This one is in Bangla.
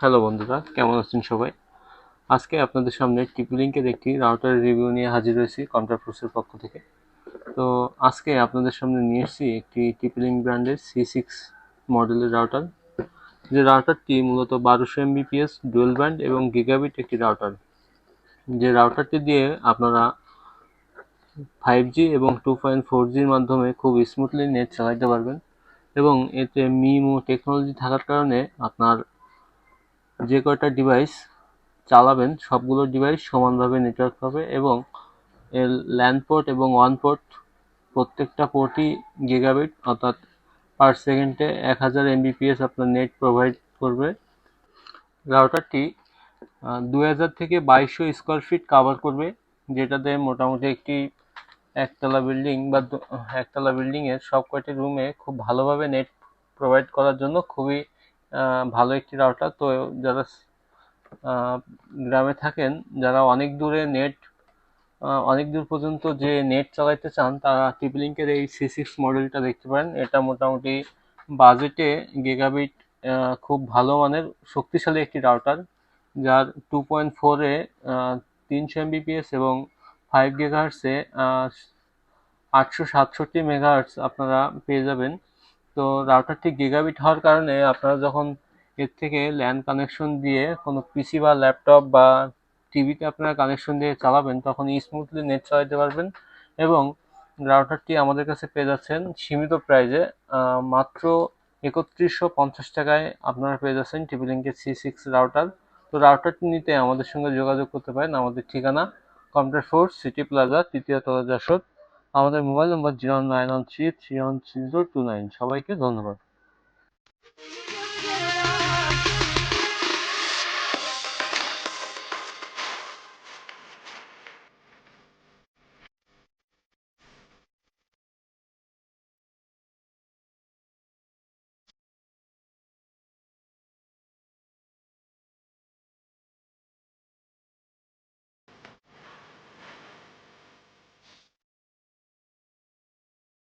হ্যালো বন্ধুরা, কেমন আছেন সবাই? আজকে আপনাদের সামনে টিপি-লিংকের একটি রাউটারের রিভিউ নিয়ে হাজির হয়েছি কন্ট্রাফোর্সের পক্ষ থেকে। তো আজকে আপনাদের সামনে নিয়ে এসেছি একটি টিপি-লিংক ব্র্যান্ডের C6 মডেলের রাউটার। যে রাউটারটি মূলত 1200 Mbps ডুয়েল ব্যান্ড এবং গিগাবিট একটি রাউটার। যে রাউটারটি দিয়ে আপনারা 5G এবং 2.4Gর মাধ্যমে খুব স্মুথলি নেট চালাতে পারবেন এবং এতে মিমো টেকনোলজি থাকার কারণে আপনার যে কয়টা ডিভাইস চালাবেন সবগুলো ডিভাইস সমানভাবে নেটওয়ার্ক পাবে এবং এর ল্যান পোর্ট এবং ওয়ান পোর্ট প্রত্যেকটা পোর্টই গিগাবিট অর্থাৎ পার সেকেন্ডে 1000 Mbps আপনার নেট প্রোভাইড করবে। রাউটারটি 2000 থেকে 2200 স্কোয়ার ফিট কাভার করবে, যেটাতে মোটামুটি একটি একতলা বিল্ডিং বা একতলা বিল্ডিংয়ের সব কয়টি রুমে খুব ভালোভাবে নেট প্রোভাইড করার জন্য খুবই ভালো একটি রাউটার। তো যারা গ্রামে থাকেন, যারা অনেক দূর পর্যন্ত যে নেট চালাইতে চান, তারা টিপি-লিংকের এই C6 মডেলটা দেখতে পারেন। এটা মোটামুটি বাজেটে গিগাবিট খুব ভালো মানের শক্তিশালী একটি রাউটার, যার 2.4-এ 300 Mbps এবং 5 GHz-এ 867 মেগাহার্টজ আপনারা পেয়ে যাবেন। তো রাউটারটি গিগাবিট হওয়ার কারণে আপনারা যখন এর থেকে ল্যান কানেকশন দিয়ে কোনো পিসি বা ল্যাপটপ বা টিভিতে আপনারা কানেকশন দিয়ে চালাবেন, তখন স্মুথলি নেট চালাতে পারবেন। এবং রাউটারটি আমাদের কাছে পেয়ে যাচ্ছেন সীমিত প্রাইজে, মাত্র 3150 টাকায় আপনারা পেয়ে যাচ্ছেন টিপি-লিংকের C6 রাউটার। তো রাউটারটি নিতে আমাদের সঙ্গে যোগাযোগ করতে পারেন। আমাদের ঠিকানা কন্ট্রাফোর্স সিটি প্লাজা, তৃতীয় তলা, যশোর। আমাদের মোবাইল নম্বর 0913313029। সবাইকে ধন্যবাদ।